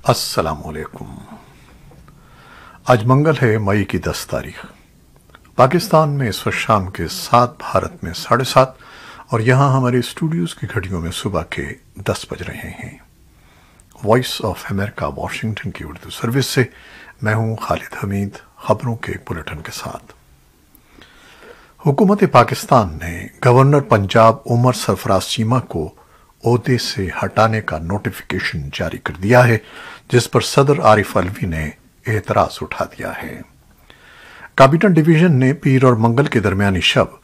السلام علیکم۔ آج منگل ہے، مئی کی 10 تاریخ۔ پاکستان میں اس وقت شام کے 7، بھارت میں 7:30 اور یہاں ہمارے اسٹوڈیوز کی گھڑیوں میں صبح کے 10 بج رہے ہیں۔ وائس آف امریکہ واشنگٹن کی اردو سروس سے میں ہوں خالد حمید، خبروں کے ایک بلیٹن کے ساتھ۔ حکومت پاکستان نے گورنر پنجاب عمر سرفراز چیمہ کو عہدے سے ہٹانے کا نوٹیفیکیشن جاری کر دیا ہے، جس پر صدر عارف علوی نے اعتراض اٹھا دیا ہے۔ کابینہ ڈویژن نے پیر اور منگل کے درمیانی شب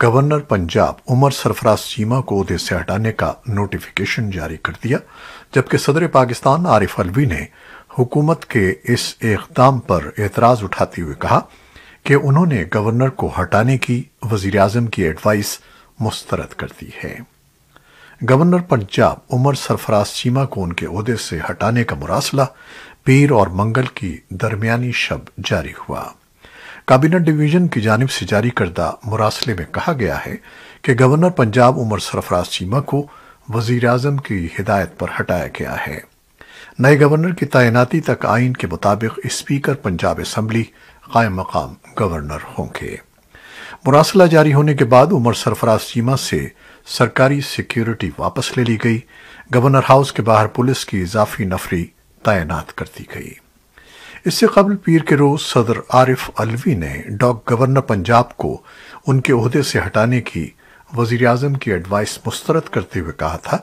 گورنر پنجاب عمر سرفراز چیمہ کو عہدے سے ہٹانے کا نوٹیفیکیشن جاری کر دیا، جبکہ صدر پاکستان عارف علوی نے حکومت کے اس اقدام پر اعتراض اٹھاتے ہوئے کہا کہ انہوں نے گورنر کو ہٹانے کی وزیراعظم کی ایڈوائس مسترد کر دی ہے۔ گورنر پنجاب عمر سرفراز چیمہ کو ان کے عہدے سے ہٹانے کا مراسلہ پیر اور منگل کی درمیانی شب جاری ہوا۔ کابینہ ڈویژن کی جانب سے جاری کردہ مراسلے میں کہا گیا ہے کہ گورنر پنجاب عمر سرفراز چیمہ کو وزیر اعظم کی ہدایت پر ہٹایا گیا ہے۔ نئے گورنر کی تعیناتی تک آئین کے مطابق اسپیکر پنجاب اسمبلی قائم مقام گورنر ہوں گے۔ مراسلہ جاری ہونے کے بعد عمر سرفراز چیمہ سے سرکاری سیکیورٹی واپس لے لی گئی۔ گورنر ہاؤس کے باہر پولیس کی اضافی نفری تعینات کر دی گئی۔ اس سے قبل پیر کے روز صدر عارف علوی نے گورنر پنجاب کو ان کے عہدے سے ہٹانے کی وزیر اعظم کی ایڈوائس مسترد کرتے ہوئے کہا تھا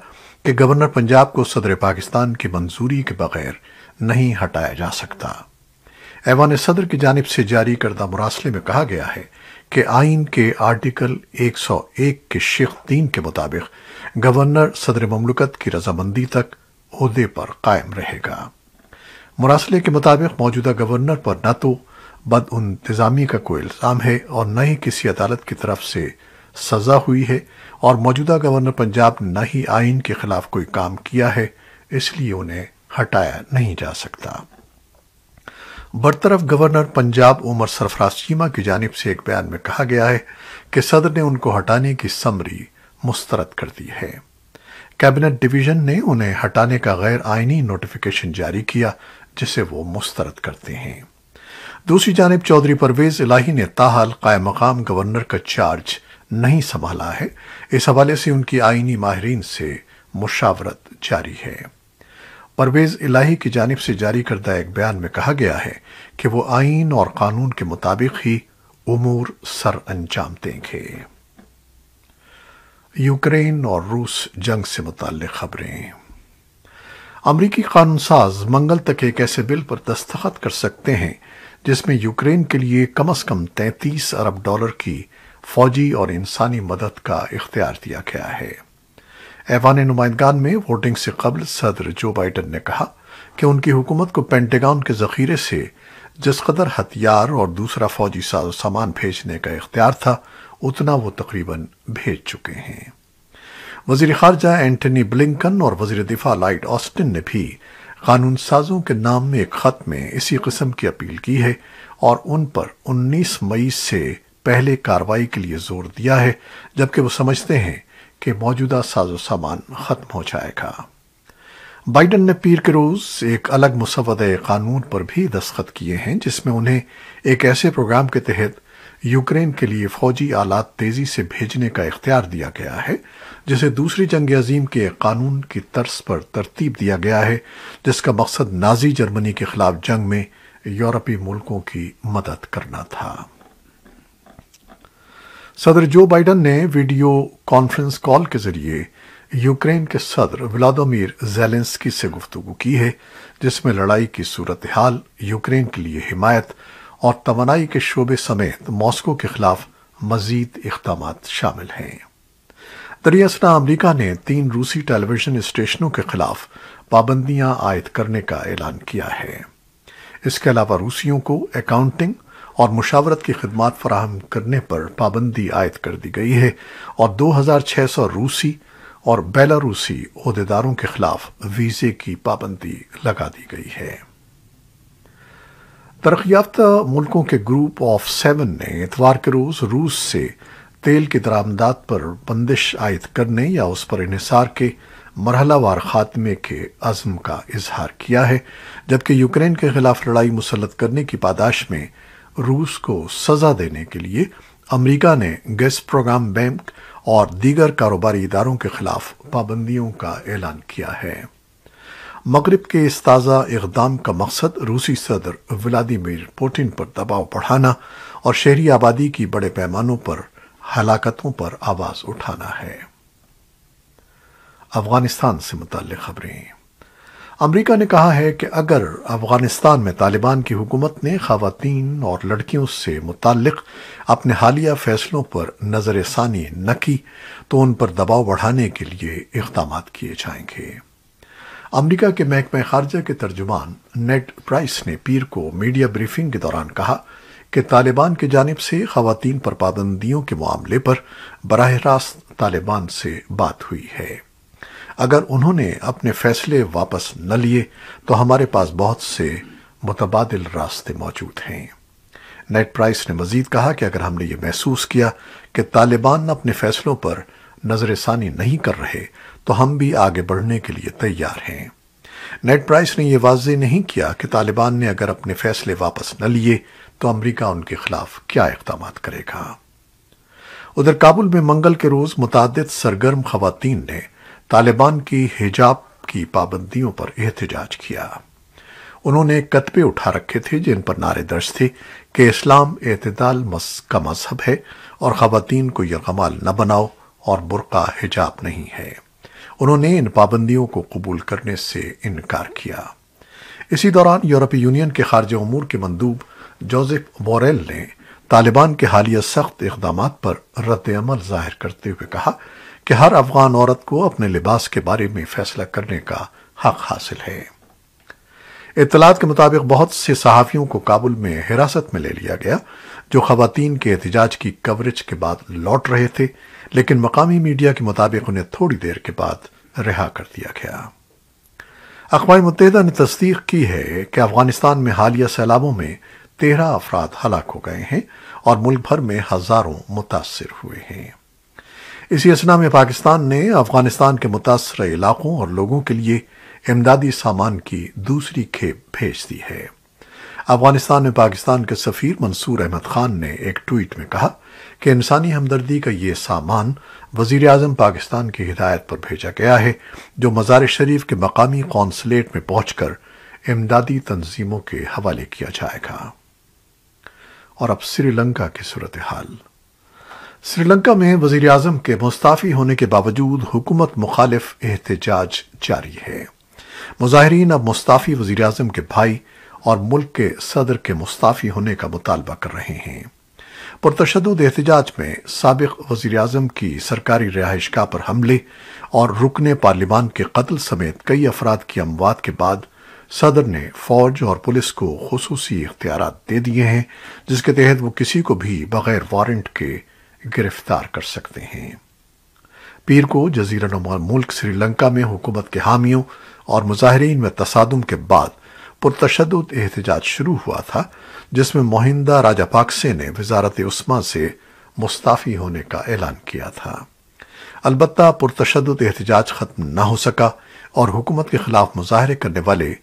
کہ گورنر پنجاب کو صدر پاکستان کی منظوری کے بغیر نہیں ہٹایا جا سکتا۔ ایوان صدر کی جانب سے جاری کردہ مراسلے میں کہا گیا ہے کہ آئین کے آرٹیکل 101 کے شق 3 کے مطابق گورنر صدر مملکت کی رضامندی تک عہدے پر قائم رہے گا۔ مراسلے کے مطابق موجودہ گورنر پر نہ تو بد انتظامی کا کوئی الزام ہے اور نہ ہی کسی عدالت کی طرف سے سزا ہوئی ہے، اور موجودہ گورنر پنجاب نے نہ ہی آئین کے خلاف کوئی کام کیا ہے، اس لیے انہیں ہٹایا نہیں جا سکتا۔ برطرف گورنر پنجاب عمر سرفراز چیمہ کی جانب سے ایک بیان میں کہا گیا ہے کہ صدر نے ان کو ہٹانے کی سمری مسترد کر دی ہے۔ کابینہ ڈویژن نے انہیں ہٹانے کا غیر آئینی نوٹیفیکیشن جاری کیا، جسے وہ مسترد کرتے ہیں۔ دوسری جانب چودھری پرویز الہی نے تاحال قائم مقام گورنر کا چارج نہیں سنبھالا ہے۔ اس حوالے سے ان کی آئینی ماہرین سے مشاورت جاری ہے۔ پرویز الہی کی جانب سے جاری کردہ ایک بیان میں کہا گیا ہے کہ وہ آئین اور قانون کے مطابق ہی امور سر انجام دیں گے۔ یوکرین اور روس جنگ سے متعلق خبریں۔ امریکی قانون ساز منگل تک ایک ایسے بل پر دستخط کر سکتے ہیں جس میں یوکرین کے لیے کم از کم $33 ارب کی فوجی اور انسانی مدد کا اختیار دیا گیا ہے۔ ایوان نمائندگان میں ووٹنگ سے قبل صدر جو بائیڈن نے کہا کہ ان کی حکومت کو پینٹاگن کے ذخیرے سے جس قدر ہتھیار اور دوسرا فوجی ساز و سامان بھیجنے کا اختیار تھا، اتنا وہ تقریباً بھیج چکے ہیں۔ وزیر خارجہ اینٹنی بلنکن اور وزیر دفاع لائیڈ آسٹن نے بھی قانون سازوں کے نام میں ایک خط میں اسی قسم کی اپیل کی ہے اور ان پر 19 مئی سے پہلے کارروائی کے لیے زور دیا ہے، جبکہ وہ سمجھتے ہیں کہ موجودہ ساز و سامان ختم ہو جائے گا۔ بائیڈن نے پیر کے روز ایک الگ مسودہ قانون پر بھی دستخط کیے ہیں، جس میں انہیں ایک ایسے پروگرام کے تحت یوکرین کے لیے فوجی آلات تیزی سے بھیجنے کا اختیار دیا گیا ہے، جسے دوسری جنگ عظیم کے ایک قانون کی طرز پر ترتیب دیا گیا ہے، جس کا مقصد نازی جرمنی کے خلاف جنگ میں یورپی ملکوں کی مدد کرنا تھا۔ صدر جو بائیڈن نے ویڈیو کانفرنس کال کے ذریعے یوکرین کے صدر ولادیمیر زیلنسکی سے گفتگو کی ہے، جس میں لڑائی کی صورتحال، یوکرین کے لیے حمایت اور توانائی کے شعبے سمیت ماسکو کے خلاف مزید اقدامات شامل ہیں۔ دریں اثنا امریکہ نے 3 روسی ٹیلی ویژن اسٹیشنوں کے خلاف پابندیاں عائد کرنے کا اعلان کیا ہے۔ اس کے علاوہ روسیوں کو اکاؤنٹنگ اور مشاورت کی خدمات فراہم کرنے پر پابندی عائد کر دی گئی ہے اور 2600 روسی اور بیلاروسی عہدیداروں کے خلاف ویزے کی پابندی لگا دی گئی ہے۔ ترقی یافتہ ملکوں کے گروپ آف 7 نے اتوار کے روز روس سے تیل کی درآمدات پر بندش عائد کرنے یا اس پر انحصار کے مرحلہ وار خاتمے کے عزم کا اظہار کیا ہے، جبکہ یوکرین کے خلاف لڑائی مسلط کرنے کی پاداش میں روس کو سزا دینے کے لیے امریکہ نے گیس پروگرام بینک اور دیگر کاروباری اداروں کے خلاف پابندیوں کا اعلان کیا ہے۔ مغرب کے اس تازہ اقدام کا مقصد روسی صدر ولادیمیر پوٹن پر دباؤ بڑھانا اور شہری آبادی کی بڑے پیمانوں پر ہلاکتوں پر آواز اٹھانا ہے۔ افغانستان سے متعلق خبریں۔ امریکہ نے کہا ہے کہ اگر افغانستان میں طالبان کی حکومت نے خواتین اور لڑکیوں سے متعلق اپنے حالیہ فیصلوں پر نظر ثانی نہ کی تو ان پر دباؤ بڑھانے کے لیے اقدامات کیے جائیں گے۔ امریکہ کے محکمہ خارجہ کے ترجمان نیڈ پرائس نے پیر کو میڈیا بریفنگ کے دوران کہا کہ طالبان کی جانب سے خواتین پر پابندیوں کے معاملے پر براہ راست طالبان سے بات ہوئی ہے۔ اگر انہوں نے اپنے فیصلے واپس نہ لیے تو ہمارے پاس بہت سے متبادل راستے موجود ہیں۔ نیڈ پرائس نے مزید کہا کہ اگر ہم نے یہ محسوس کیا کہ طالبان اپنے فیصلوں پر نظر ثانی نہیں کر رہے تو ہم بھی آگے بڑھنے کے لیے تیار ہیں۔ نیڈ پرائس نے یہ واضح نہیں کیا کہ طالبان نے اگر اپنے فیصلے واپس نہ لیے تو امریکہ ان کے خلاف کیا اقدامات کرے گا۔ ادھر کابل میں منگل کے روز متعدد سرگرم خواتین نے طالبان کی حجاب کی پابندیوں پر احتجاج کیا۔ انہوں نے کتبے اٹھا رکھے تھے جن پر نعرے درج تھے کہ اسلام اعتدال کا مذہب ہے اور خواتین کو یرغمال نہ بناؤ اور برقع حجاب نہیں ہے۔ انہوں نے ان پابندیوں کو قبول کرنے سے انکار کیا۔ اسی دوران یورپی یونین کے خارجہ امور کے مندوب جوزف بوریل نے طالبان کے حالیہ سخت اقدامات پر رد عمل ظاہر کرتے ہوئے کہا کہ ہر افغان عورت کو اپنے لباس کے بارے میں فیصلہ کرنے کا حق حاصل ہے۔ اطلاعات کے مطابق بہت سے صحافیوں کو کابل میں حراست میں لے لیا گیا جو خواتین کے احتجاج کی کوریج کے بعد لوٹ رہے تھے، لیکن مقامی میڈیا کے مطابق انہیں تھوڑی دیر کے بعد رہا کر دیا گیا۔ اقوام متحدہ نے تصدیق کی ہے کہ افغانستان میں حالیہ سیلابوں میں 13 افراد ہلاک ہو گئے ہیں اور ملک بھر میں ہزاروں متاثر ہوئے ہیں۔ اسی اثنا میں پاکستان نے افغانستان کے متاثرہ علاقوں اور لوگوں کے لیے امدادی سامان کی دوسری کھیپ بھیج دی ہے۔ افغانستان میں پاکستان کے سفیر منصور احمد خان نے ایک ٹویٹ میں کہا کہ انسانی ہمدردی کا یہ سامان وزیر اعظم پاکستان کی ہدایت پر بھیجا گیا ہے، جو مزار شریف کے مقامی قونصلیٹ میں پہنچ کر امدادی تنظیموں کے حوالے کیا جائے گا۔ اور اب سری لنکا کی صورتحال۔ سری لنکا میں وزیر اعظم کے مستعفی ہونے کے باوجود حکومت مخالف احتجاج جاری ہے۔ مظاہرین اب مستعفی وزیر اعظم کے بھائی اور ملک کے صدر کے مستعفی ہونے کا مطالبہ کر رہے ہیں۔ پرتشدد احتجاج میں سابق وزیر اعظم کی سرکاری رہائش گاہ پر حملے اور رکن پارلیمان کے قتل سمیت کئی افراد کی اموات کے بعد صدر نے فوج اور پولیس کو خصوصی اختیارات دے دیے ہیں، جس کے تحت وہ کسی کو بھی بغیر وارنٹ کے گرفتار کر سکتے ہیں۔ پیر کو جزیرہ نما ملک سری لنکا میں حکومت کے حامیوں اور مظاہرین میں تصادم کے بعد پرتشدد احتجاج شروع ہوا تھا، جس میں مہندہ راجاپاکسے نے وزارت عثمہ سے مستعفی ہونے کا اعلان کیا تھا۔ البتہ پرتشدد احتجاج ختم نہ ہو سکا اور حکومت کے خلاف مظاہرے کرنے والے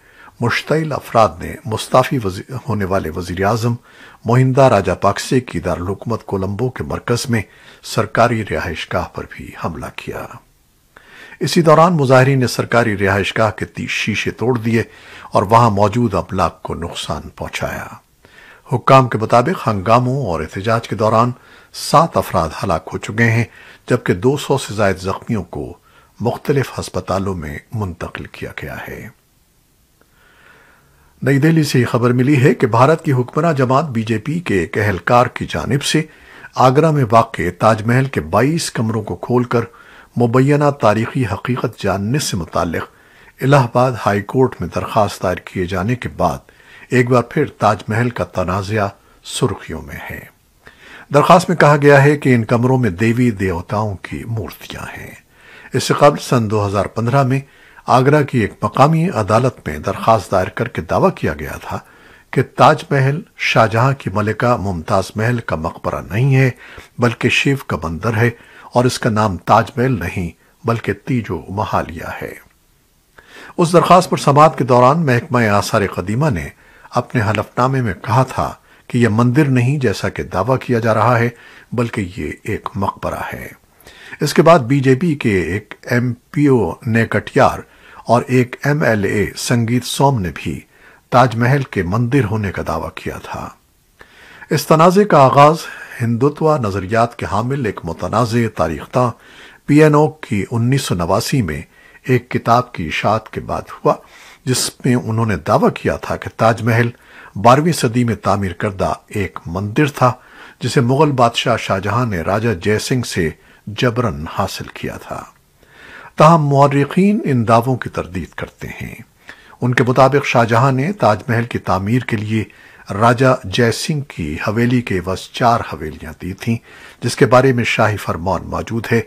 مشتعل افراد نے مستعفی ہونے والے وزیر اعظم مہندہ راجاپاکسے کی دارالحکومت کولمبو کے مرکز میں سرکاری رہائش گاہ پر بھی حملہ کیا۔ اسی دوران مظاہرین نے سرکاری رہائش گاہ کے 30 شیشے توڑ دیے اور وہاں موجود املاک کو نقصان پہنچایا۔ حکام کے مطابق ہنگاموں اور احتجاج کے دوران 7 افراد ہلاک ہو چکے ہیں، جبکہ 200 سے زائد زخمیوں کو مختلف ہسپتالوں میں منتقل کیا گیا ہے۔ نئی دہلی سے خبر ملی ہے کہ بھارت کی حکمراں جماعت بی جے پی کے ایک اہلکار کی جانب سے آگرہ میں واقع تاج محل کے 22 کمروں کو کھول کر مبینہ تاریخی حقیقت جاننے سے متعلق الہ آباد ہائی کورٹ میں درخواست دائر کیے جانے کے بعد ایک بار پھر تاج محل کا تنازعہ سرخیوں میں ہے۔ درخواست میں کہا گیا ہے کہ ان کمروں میں دیوی دیوتاؤں کی مورتیاں ہیں۔ اس سے قبل سن 2015 میں آگرہ کی ایک مقامی عدالت میں درخواست دائر کر کے دعویٰ کیا گیا تھا کہ تاج محل شاہ جہاں کی ملکہ ممتاز محل کا مقبرہ نہیں ہے، بلکہ شیو کا مندر ہے اور اس کا نام تاج محل نہیں بلکہ تیج و محالیہ ہے۔ اس درخواست پر سماعت کے دوران محکمہ آثار قدیمہ نے اپنے حلف نامے میں کہا تھا کہ یہ مندر نہیں جیسا کہ دعویٰ کیا جا رہا ہے، بلکہ یہ ایک مقبرہ ہے۔ اس کے بعد بی جے پی کے ایک ایم پی او نے کٹیار اور ایک ایم ایل اے سنگیت سوم نے بھی تاج محل کے مندر ہونے کا دعویٰ کیا تھا۔ اس تنازع کا آغاز ہندوتوا نظریات کے حامل ایک متنازع تاریخ داں پی این او کی 1989 میں ایک کتاب کی اشاعت کے بعد ہوا، جس میں انہوں نے دعویٰ کیا تھا کہ تاج محل 12ویں صدی میں تعمیر کردہ ایک مندر تھا جسے مغل بادشاہ شاہجہاں نے راجہ جے سنگھ سے جبراً حاصل کیا تھا۔ تاہم مورخین ان دعووں کی تردید کرتے ہیں۔ ان کے مطابق شاہجہاں نے تاج محل کی تعمیر کے لیے راجہ جے سنگھ کی حویلی کے عوض 4 حویلیاں دی تھیں، جس کے بارے میں شاہی فرمان موجود ہے،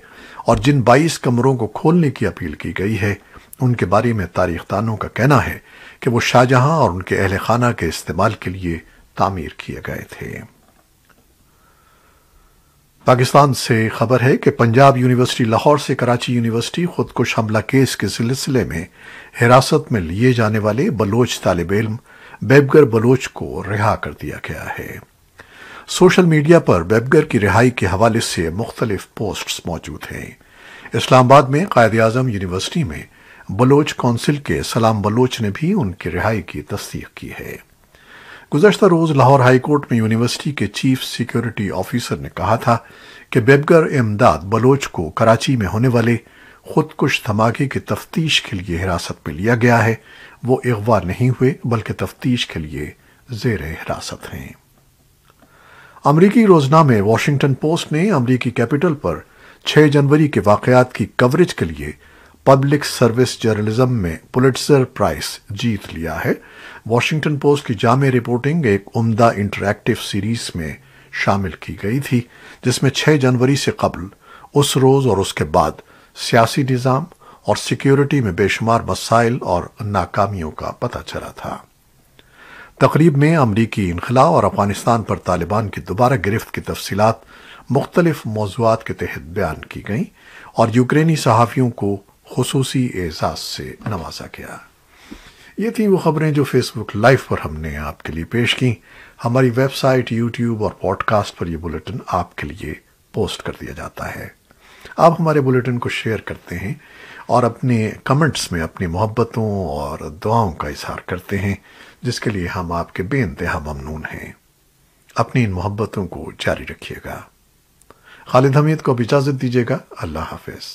اور جن 22 کمروں کو کھولنے کی اپیل کی گئی ہے ان کے بارے میں تاریخ دانوں کا کہنا ہے کہ وہ شاہجہاں اور ان کے اہل خانہ کے استعمال کے لیے تعمیر کیے گئے تھے۔ پاکستان سے خبر ہے کہ پنجاب یونیورسٹی لاہور سے کراچی یونیورسٹی خودکش حملہ کیس کے سلسلے میں حراست میں لیے جانے والے بلوچ طالب علم بیبگر بلوچ کو رہا کر دیا گیا ہے۔ سوشل میڈیا پر بیبگر کی رہائی کے حوالے سے مختلف پوسٹس موجود ہیں۔ اسلام آباد میں قائد اعظم یونیورسٹی میں بلوچ کونسل کے سلام بلوچ نے بھی ان کی رہائی کی تصدیق کی ہے۔ گزشتہ روز لاہور ہائی کورٹ میں یونیورسٹی کے چیف سیکیورٹی آفیسر نے کہا تھا کہ بیبگر امداد بلوچ کو کراچی میں ہونے والے خودکش دھماکے کی تفتیش کے لیے حراست میں لیا گیا ہے۔ وہ اغوا نہیں ہوئے بلکہ تفتیش کے لیے زیر حراست ہیں۔ امریکی روزنامے واشنگٹن پوسٹ نے امریکی کیپٹل پر 6 جنوری کے واقعات کی کوریج کے لیے پبلک سروس جرنلزم میں پولیٹزر پرائز جیت لیا ہے۔ واشنگٹن پوسٹ کی جامع رپورٹنگ ایک عمدہ انٹریکٹیو سیریز میں شامل کی گئی تھی، جس میں 6 جنوری سے قبل، اس روز اور اس کے بعد سیاسی نظام اور سیکیورٹی میں بے شمار مسائل اور ناکامیوں کا پتہ چلا تھا۔ تقریب میں امریکی انخلاء اور افغانستان پر طالبان کی دوبارہ گرفت کی تفصیلات مختلف موضوعات کے تحت بیان کی گئیں اور یوکرینی صحافیوں کو خصوصی اعزاز سے نوازا گیا۔ یہ تھیں وہ خبریں جو فیس بک لائیو پر ہم نے آپ کے لیے پیش کی۔ ہماری ویب سائٹ، یوٹیوب اور پوڈ کاسٹ پر یہ بلیٹن آپ کے لیے پوسٹ کر دیا جاتا ہے۔ آپ ہمارے بلیٹن کو شیئر کرتے ہیں اور اپنے کمنٹس میں اپنی محبتوں اور دعاؤں کا اظہار کرتے ہیں، جس کے لیے ہم آپ کے بے انتہا ممنون ہیں۔ اپنی ان محبتوں کو جاری رکھیے گا۔ خالد حمید کو اب اجازت دیجیے گا۔ اللہ حافظ۔